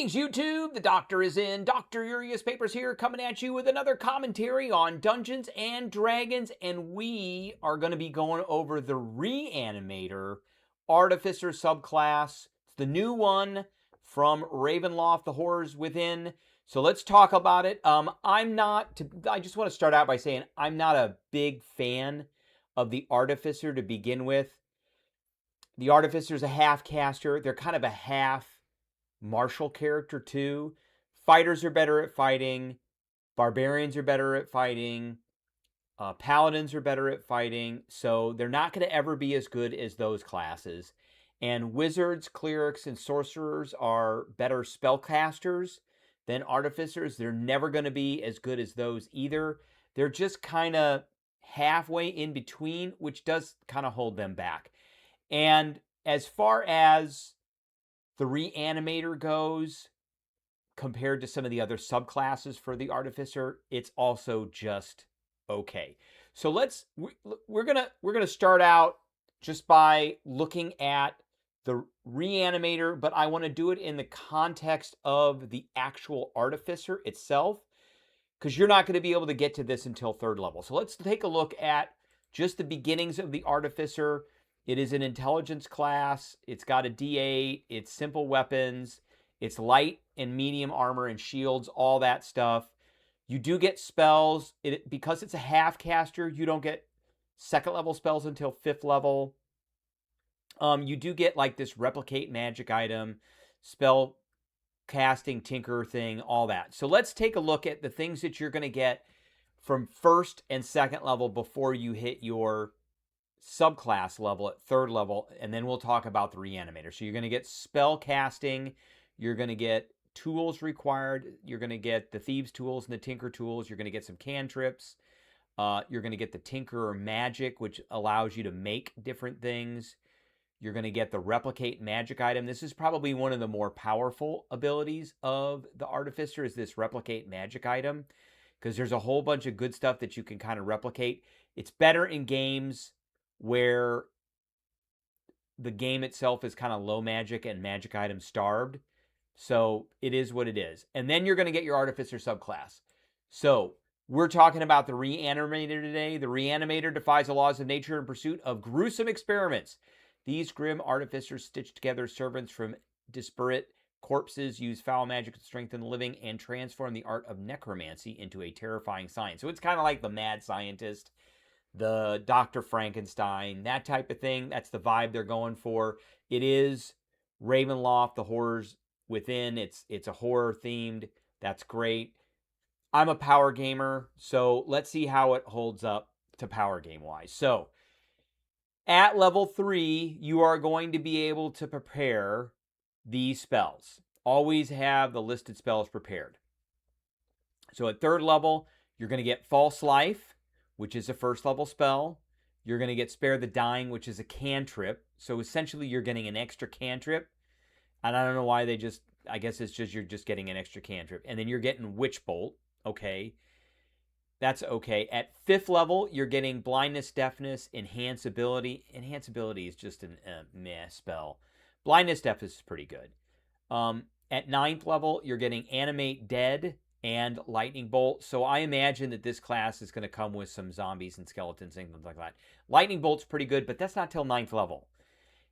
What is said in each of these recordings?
Greetings, YouTube. The Doctor is in. Dr. Urias Papers here, coming at you with another commentary on Dungeons and Dragons, and we are going to be going over the Reanimator Artificer Subclass. It's the new one from Ravenloft The Horrors Within. So let's talk about it. I just want to start out by saying I'm not a big fan of the Artificer to begin with. The Artificer's a half caster. They're kind of a half martial character too. Fighters are better at fighting. Barbarians are better at fighting. Paladins are better at fighting. So they're not going to ever be as good as those classes. And wizards, clerics, and sorcerers are better spellcasters than artificers. They're never going to be as good as those either. They're just kind of halfway in between, which does kind of hold them back. And as far as the Reanimator goes, compared to some of the other subclasses for the Artificer, it's also just okay. So we're gonna start out just by looking at the Reanimator, but I want to do it in the context of the actual Artificer itself, because you're not going to be able to get to this until 3rd level. So let's take a look at just the beginnings of the Artificer. It is an intelligence class. It's got a D8. It's simple weapons. It's light and medium armor and shields, all that stuff. You do get spells. Because it's a half caster, you don't get 2nd level spells until 5th level. You do get like this replicate magic item, spell casting tinker thing, all that. So let's take a look at the things that you're going to get from 1st and 2nd level before you hit your subclass level at 3rd level, and then we'll talk about the Reanimator. So you're going to get spell casting, you're going to get tools required, you're going to get the thieves tools and the tinker tools, you're going to get some cantrips, you're going to get the tinker or magic, which allows you to make different things. You're going to get the replicate magic item. This is probably one of the more powerful abilities of the Artificer, is this replicate magic item, because there's a whole bunch of good stuff that you can kind of replicate. It's better in games where the game itself is kind of low magic and magic item starved. So it is what it is. And then you're going to get your Artificer subclass. So we're talking about the Reanimator today. The Reanimator defies the laws of nature in pursuit of gruesome experiments. These grim artificers stitch together servants from disparate corpses, use foul magic to strengthen the living, and transform the art of necromancy into a terrifying science. So it's kind of like the mad scientist, the Dr. Frankenstein, that type of thing. That's the vibe they're going for. It is Ravenloft, The Horrors Within. It's a horror themed. That's great. I'm a power gamer, so let's see how it holds up to power game wise. So at level 3, you are going to be able to prepare these spells. Always have the listed spells prepared. So at 3rd level, you're going to get False Life, which is a 1st level spell. You're going to get Spare the Dying, which is a cantrip. So essentially you're getting an extra cantrip. And I don't know why I guess it's just you're just getting an extra cantrip. And then you're getting Witch Bolt. Okay. That's okay. At 5th level, you're getting Blindness, Deafness, Enhance Ability. Enhance Ability is just a meh spell. Blindness, Deafness is pretty good. At 9th level, you're getting Animate Dead and Lightning Bolt. So I imagine that this class is going to come with some zombies and skeletons and things like that. Lightning Bolt's pretty good, but that's not till 9th level.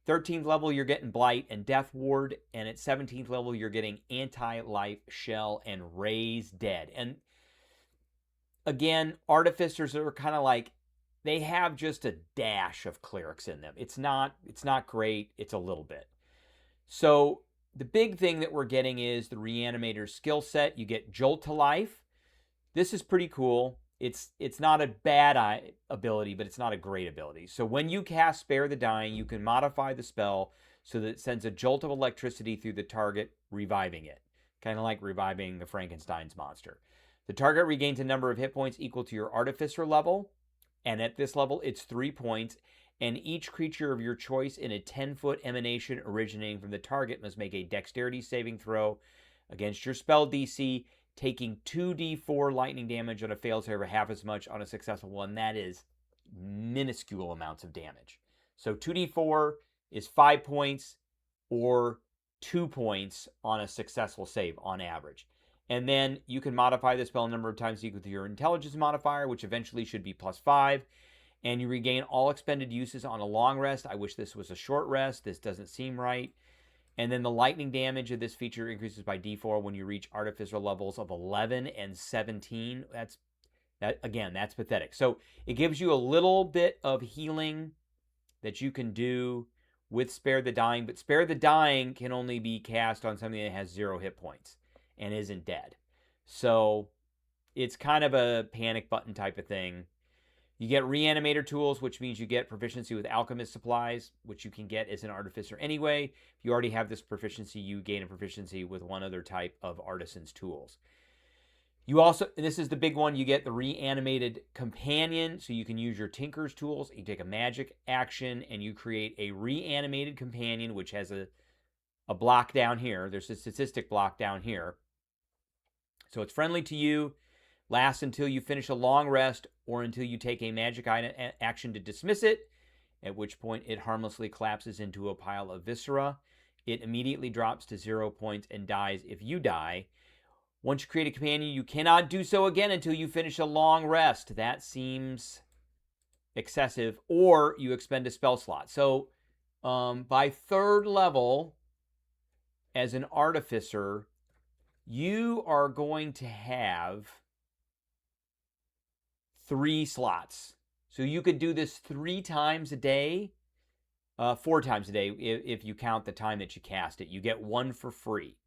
13th level, you're getting Blight and Death Ward. And at 17th level, you're getting Anti-Life Shell and Raise Dead. And again, Artificers are kind of like, they have just a dash of clerics in them. It's not great. It's a little bit. So the big thing that we're getting is the Reanimator skill set. You get Jolt to Life. This is pretty cool. It's not a bad ability, but it's not a great ability. So when you cast Spare the Dying, you can modify the spell so that it sends a jolt of electricity through the target, reviving it. Kind of like reviving the Frankenstein's monster. The target regains a number of hit points equal to your Artificer level. And at this level, it's 3 points. And each creature of your choice in a 10-foot emanation originating from the target must make a dexterity saving throw against your spell DC, taking 2d4 lightning damage on a failed save, or half as much on a successful one. That is minuscule amounts of damage. So 2d4 is 5 points, or 2 points on a successful save on average. And then you can modify the spell a number of times equal to your intelligence modifier, which eventually should be +5. And you regain all expended uses on a long rest. I wish this was a short rest. This doesn't seem right. And then the lightning damage of this feature increases by D4 when you reach Artificer levels of 11 and 17. That's pathetic. So it gives you a little bit of healing that you can do with Spare the Dying, but Spare the Dying can only be cast on something that has 0 hit points and isn't dead. So it's kind of a panic button type of thing. You get Reanimator tools, which means you get proficiency with Alchemist supplies, which you can get as an Artificer anyway. If you already have this proficiency, you gain a proficiency with one other type of Artisan's tools. You also, and this is the big one, you get the Reanimated Companion, so you can use your Tinker's tools. You take a magic action, and you create a Reanimated Companion, which has a block down here. There's a statistic block down here. So it's friendly to you, lasts until you finish a long rest, or until you take a magic action to dismiss it, at which point it harmlessly collapses into a pile of viscera. It immediately drops to 0 points and dies if you die. Once you create a companion, you cannot do so again until you finish a long rest. That seems excessive, or you expend a spell slot. So by 3rd level, as an Artificer, you are going to have 3 slots. So you could do this 3 times a day, 4 times a day if you count the time that you cast it. You get 1 for free.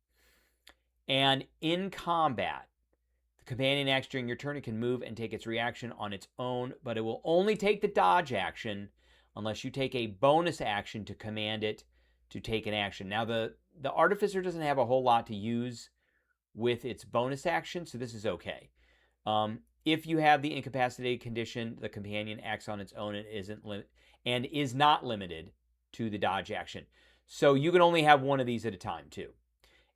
And in combat, the companion acts during your turn. It can move and take its reaction on its own, but it will only take the dodge action unless you take a bonus action to command it to take an action. Now, the Artificer doesn't have a whole lot to use with its bonus action, so this is okay. If you have the incapacitated condition, the companion acts on its own and is not limited to the dodge action. So you can only have 1 of these at a time, too.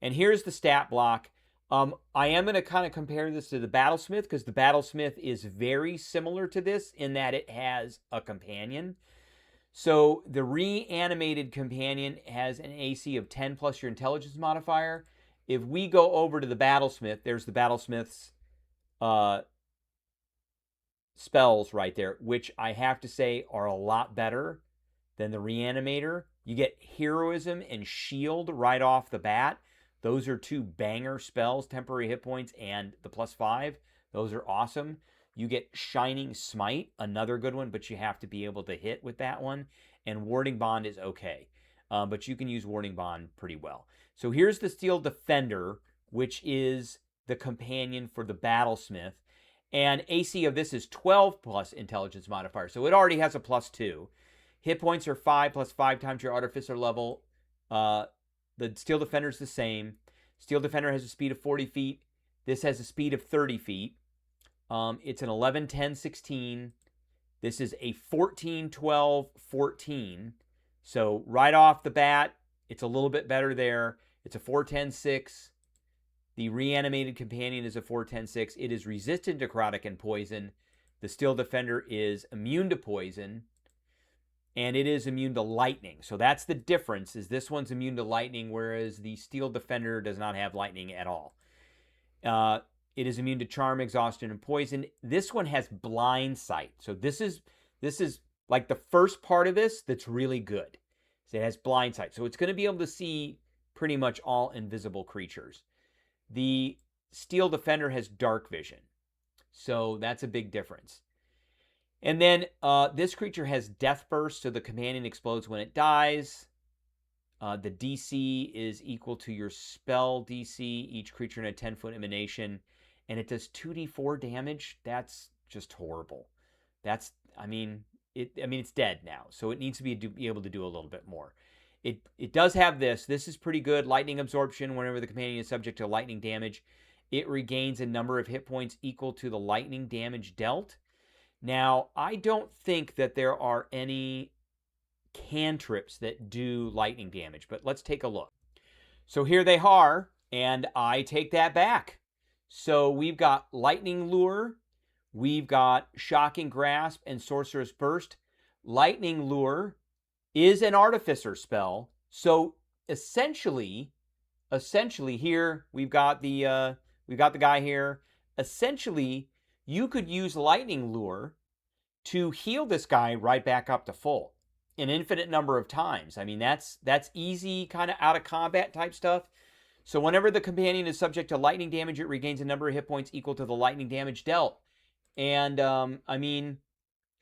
And here's the stat block. I am going to kind of compare this to the Battlesmith, because the Battlesmith is very similar to this in that it has a companion. So the Reanimated Companion has an AC of 10 plus your intelligence modifier. If we go over to the Battlesmith, there's the Battlesmith's spells right there, which I have to say are a lot better than the Reanimator. You get Heroism and Shield right off the bat. Those are 2 banger spells, temporary hit points and the +5. Those are awesome. You get Shining Smite, another good one, but you have to be able to hit with that one. And Warding Bond is okay, but you can use Warding Bond pretty well. So here's the Steel Defender, which is the companion for the Battlesmith. And AC of this is 12 plus intelligence modifier, so it already has a +2. Hit points are 5 plus 5 times your Artificer level. The Steel Defender is the same. Steel Defender has a speed of 40 feet. This has a speed of 30 feet. It's an 11, 10, 16. This is a 14, 12, 14. So right off the bat, it's a little bit better there. It's a 4, 10, 6. The Reanimated Companion is a 4, 10, 6. It is resistant to necrotic and poison. The Steel Defender is immune to poison. And it is immune to lightning. So that's the difference, is this one's immune to lightning, whereas the Steel Defender does not have lightning at all. It is immune to charm, exhaustion, and poison. This one has blind sight. So this is like the first part of this that's really good. So it has blind sight. So it's going to be able to see pretty much all invisible creatures. The Steel Defender has dark vision. So that's a big difference. And then this creature has Death Burst, so the companion explodes when it dies. The DC is equal to your spell DC, each creature in a 10-foot emanation. And it does 2d4 damage. That's just horrible. It's dead now, so it needs to be able to do a little bit more. It does have this. This is pretty good. Lightning Absorption. Whenever the companion is subject to lightning damage, it regains a number of hit points equal to the lightning damage dealt. Now, I don't think that there are any cantrips that do lightning damage, but let's take a look. So here they are, and I take that back. So we've got Lightning Lure, we've got Shocking Grasp, and Sorcerous Burst. Lightning Lure is an Artificer spell, so essentially here we've got the guy here. Essentially, you could use Lightning Lure to heal this guy right back up to full an infinite number of times. I mean, that's easy kind of out of combat type stuff. So whenever the companion is subject to lightning damage, it regains a number of hit points equal to the lightning damage dealt. And I mean,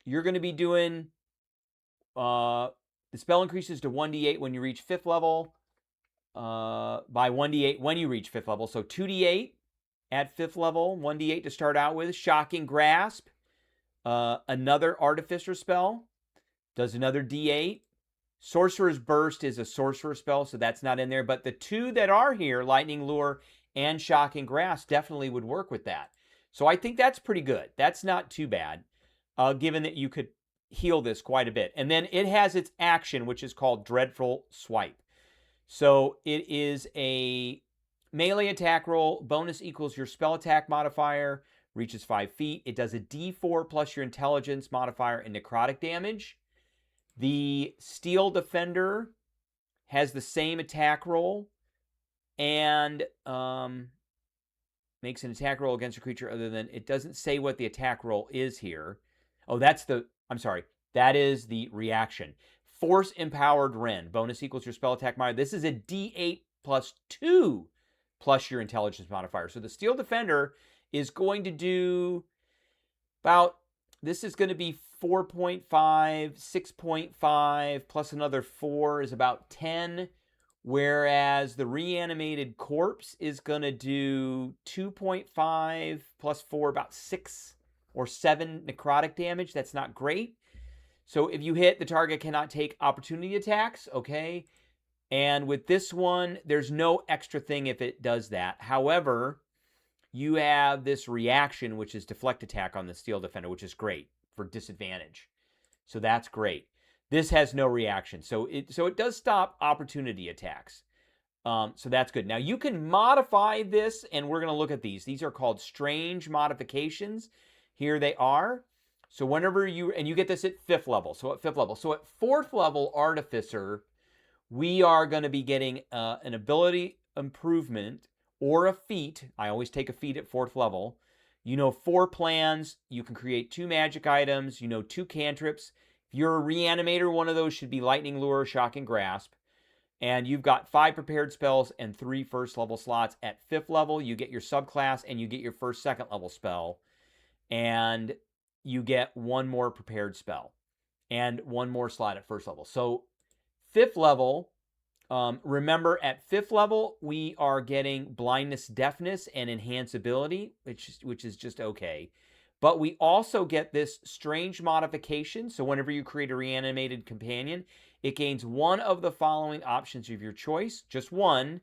you're going to be doing the spell increases to 1d8 when you reach 5th level, by 1d8 when you reach 5th level. So 2d8 at 5th level, 1d8 to start out with. Shocking Grasp, another Artificer spell, does another d8. Sorcerer's Burst is a sorcerer spell, so that's not in there. But the two that are here, Lightning Lure and Shocking Grasp, definitely would work with that. So I think that's pretty good. That's not too bad, given that you could heal this quite a bit. And then it has its action, which is called Dreadful Swipe. So it is a melee attack roll. Bonus equals your spell attack modifier. Reaches 5 feet. It does a d4 plus your intelligence modifier and necrotic damage. The Steel Defender has the same attack roll and makes an attack roll against a creature other than... It doesn't say what the attack roll is here. Oh, that's the... I'm sorry. That is the reaction. Force Empowered Rend. Bonus equals your spell attack modifier. This is a d8 plus 2 plus your intelligence modifier. So the Steel Defender is going to do about... This is going to be 4.5, 6.5, plus another 4 is about 10. Whereas the Reanimated Corpse is going to do 2.5 plus 4, about 6 or 7 necrotic damage. That's not great. So if you hit, the target cannot take opportunity attacks, okay? And with this one, there's no extra thing if it does that. However, you have this reaction, which is Deflect Attack on the Steel Defender, which is great for disadvantage. So that's great. This has no reaction. So it does stop opportunity attacks. So that's good. Now, you can modify this, and we're going to look at these. These are called strange modifications. Here they are. So whenever you get this at 5th level. So at 5th level. So at 4th level Artificer, we are going to be getting an ability improvement or a feat. I always take a feat at 4th level. 4 plans. You can create 2 magic items. 2 cantrips. If you're a reanimator, one of those should be Lightning Lure or Shocking Grasp. And you've got 5 prepared spells and 3 1st level slots. At 5th level, you get your subclass and you get your 1st, 2nd level spell. And you get 1 more prepared spell. And 1 more slot at 1st level. So 5th level... remember, at 5th level, we are getting blindness, deafness, and enhance ability, which is just okay. But we also get this strange modification. So whenever you create a reanimated companion, it gains one of the following options of your choice. Just one.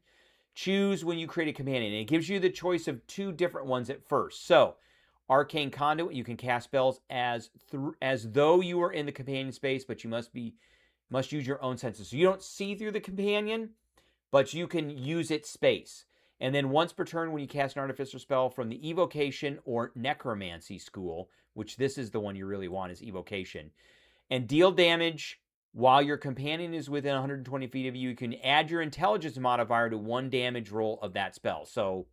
Choose when you create a companion. And it gives you the choice of 2 different ones at first. So, Arcane Conduit, you can cast spells as though you were in the companion space, but you must use your own senses. So you don't see through the companion, but you can use its space. And then once per turn, when you cast an Artificer spell from the Evocation or Necromancy school, which this is the one you really want, is Evocation, and deal damage while your companion is within 120 feet of you, you can add your intelligence modifier to 1 damage roll of that spell. So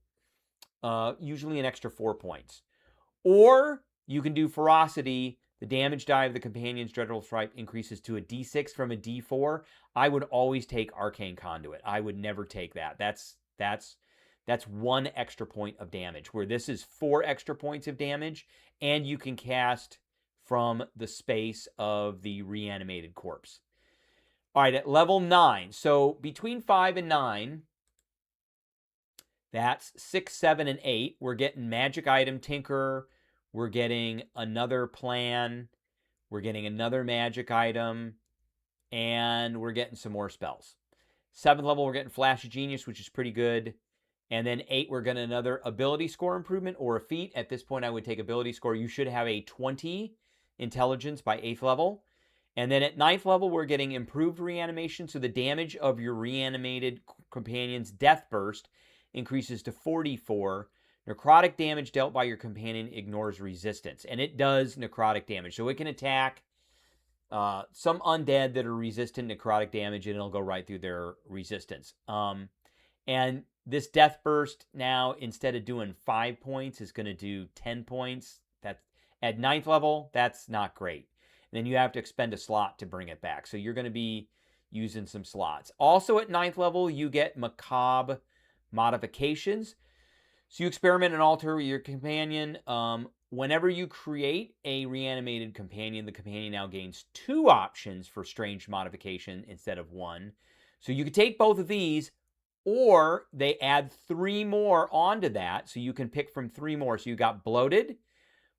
usually an extra 4 points. Or you can do Ferocity. The damage die of the companion's Dreadful Swipe increases to a d6 from a d4. I would always take Arcane Conduit. I would never take that. That's 1 extra point of damage, where this is 4 extra points of damage, and you can cast from the space of the Reanimated Corpse. All right, at level 9. So between 5 and 9, that's 6, 7, and 8. We're getting Magic Item Tinker. We're getting another plan. We're getting another magic item. And we're getting some more spells. 7th level, we're getting Flash of Genius, which is pretty good. And then 8, we're getting another ability score improvement or a feat. At this point, I would take ability score. You should have a 20 intelligence by 8th level. And then at 9th level, we're getting improved reanimation. So the damage of your reanimated companion's death burst increases to 44. Necrotic damage dealt by your companion ignores resistance. And it does necrotic damage. So it can attack some undead that are resistant to necrotic damage, and it'll go right through their resistance. And this death burst now, instead of doing 5 points, is going to do 10 points. That's at 9th level. That's not great. And then you have to expend a slot to bring it back. So you're going to be using some slots. Also at 9th level, you get macabre modifications. So you experiment and alter your companion. Whenever you create a reanimated companion, the companion now gains 2 options for strange modification instead of 1. So you could take both of these, or they add 3 more onto that. So you can pick from 3 more. So you got bloated,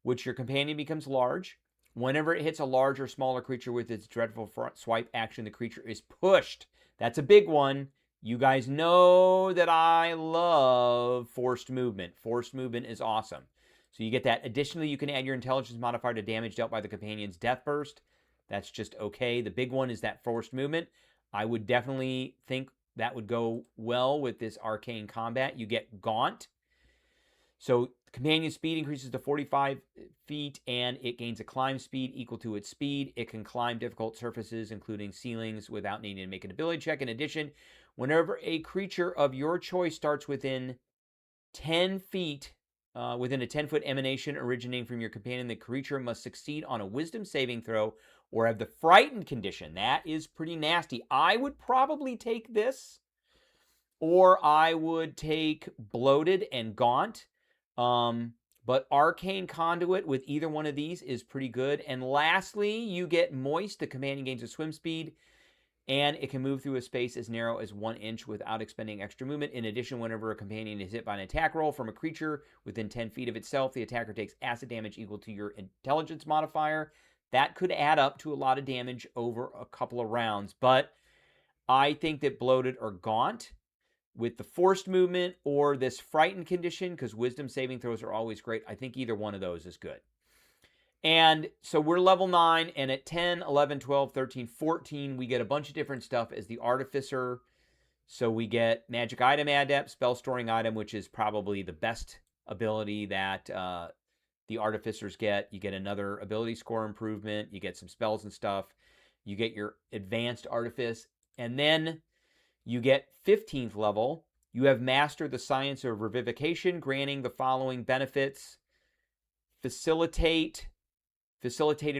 which your companion becomes large. Whenever it hits a large or smaller creature with its dreadful front swipe action, the creature is pushed. That's a big one. You guys know that I love forced movement. Forced movement is awesome. So you get that. Additionally, you can add your intelligence modifier to damage dealt by the companion's death burst. That's just okay. The big one is that forced movement. I would definitely think that would go well with this arcane combat. You get Gaunt. So companion speed increases to 45 feet, and it gains a climb speed equal to its speed. It can climb difficult surfaces, including ceilings, without needing to make an ability check. In addition, whenever a creature of your choice starts within 10 feet, within a 10-foot emanation originating from your companion, the creature must succeed on a wisdom saving throw or have the frightened condition. That is pretty nasty. I would probably take this, or I would take bloated and gaunt. But Arcane Conduit with either one of these is pretty good. And lastly, you get Moist. The companion gains a swim speed, and it can move through a space as narrow as 1 inch without expending extra movement. In addition, whenever a companion is hit by an attack roll from a creature within 10 feet of itself, the attacker takes acid damage equal to your intelligence modifier. That could add up to a lot of damage over a couple of rounds. But I think that bloated or gaunt with the forced movement or this frightened condition, because wisdom saving throws are always great. I think either one of those is good. And so we're level 9, and at 10, 11, 12, 13, 14, we get a bunch of different stuff as the Artificer. So we get Magic Item Adept, Spell Storing Item, which is probably the best ability that the Artificers get. You get another ability score improvement. You get some spells and stuff. You get your Advanced Artifice. And then you get 15th level. You have Mastered the Science of Revivification, granting the following benefits. Facilitated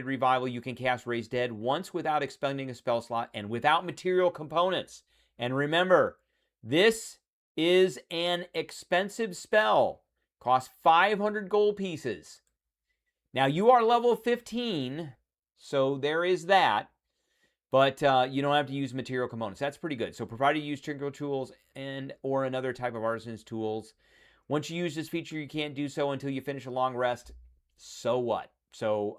Revival. You can cast Raise Dead once without expending a spell slot and without material components. And remember, this is an expensive spell. Costs 500 gold pieces. Now, you are level 15, so there is that. But you don't have to use material components. That's pretty good. So provided you use Tinker Tools and or another type of Artisan's Tools. Once you use this feature, you can't do so until you finish a long rest. So what? So,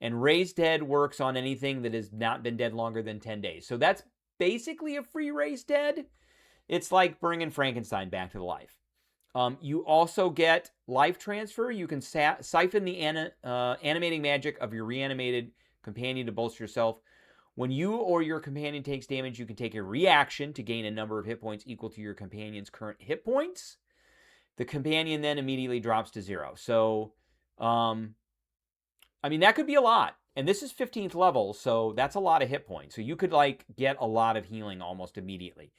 and Raise Dead works on anything that has not been dead longer than 10 days. So that's basically a free Raise Dead. It's like bringing Frankenstein back to life. You also get Life Transfer. You can siphon the animating magic of your reanimated companion to bolster yourself. When you or your companion takes damage, you can take a reaction to gain a number of hit points equal to your companion's current hit points. The companion then immediately drops to 0. So, I mean, that could be a lot. And this is 15th level, so that's a lot of hit points. So you could, like, get a lot of healing almost immediately.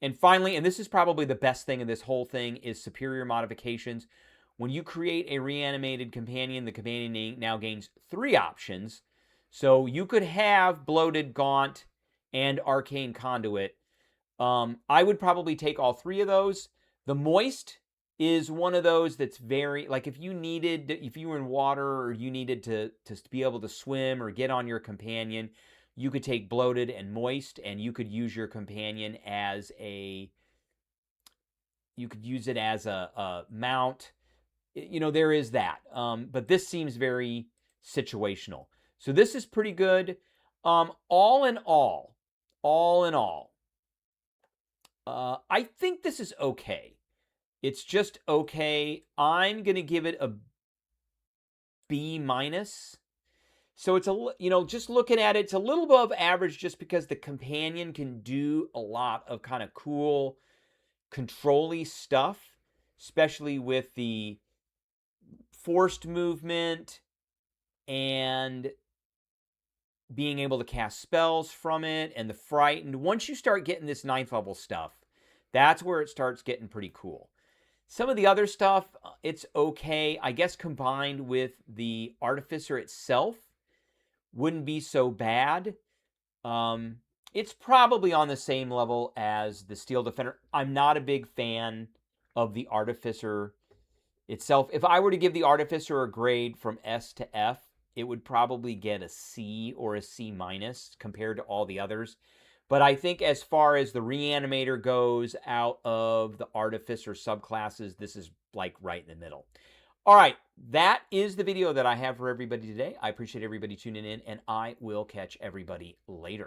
And finally, and this is probably the best thing in this whole thing, is superior modifications. When you create a reanimated companion, the companion now gains 3 options. So you could have Bloated, Gaunt, and Arcane Conduit. I would probably take all 3 of those. The Moist is one of those that's very, like, if you were in water or you needed to be able to swim or get on your companion, you could take Bloated and Moist, and you could use your companion as a mount. You know, there is that. But this seems very situational. So this is pretty good. All in all, I think this is okay. It's just okay. I'm going to give it a B-. So it's just looking at it, it's a little above average just because the companion can do a lot of kind of cool control-y stuff, especially with the forced movement and being able to cast spells from it, and the frightened. Once you start getting this 9th level stuff, that's where it starts getting pretty cool. Some of the other stuff, it's okay. I guess combined with the Artificer itself, wouldn't be so bad. It's probably on the same level as the Steel Defender. I'm not a big fan of the Artificer itself. If I were to give the Artificer a grade from S to F, it would probably get a C or a C minus compared to all the others. But I think as far as the Reanimator goes out of the Artificer subclasses, this is like right in the middle. All right, that is the video that I have for everybody today. I appreciate everybody tuning in, and I will catch everybody later.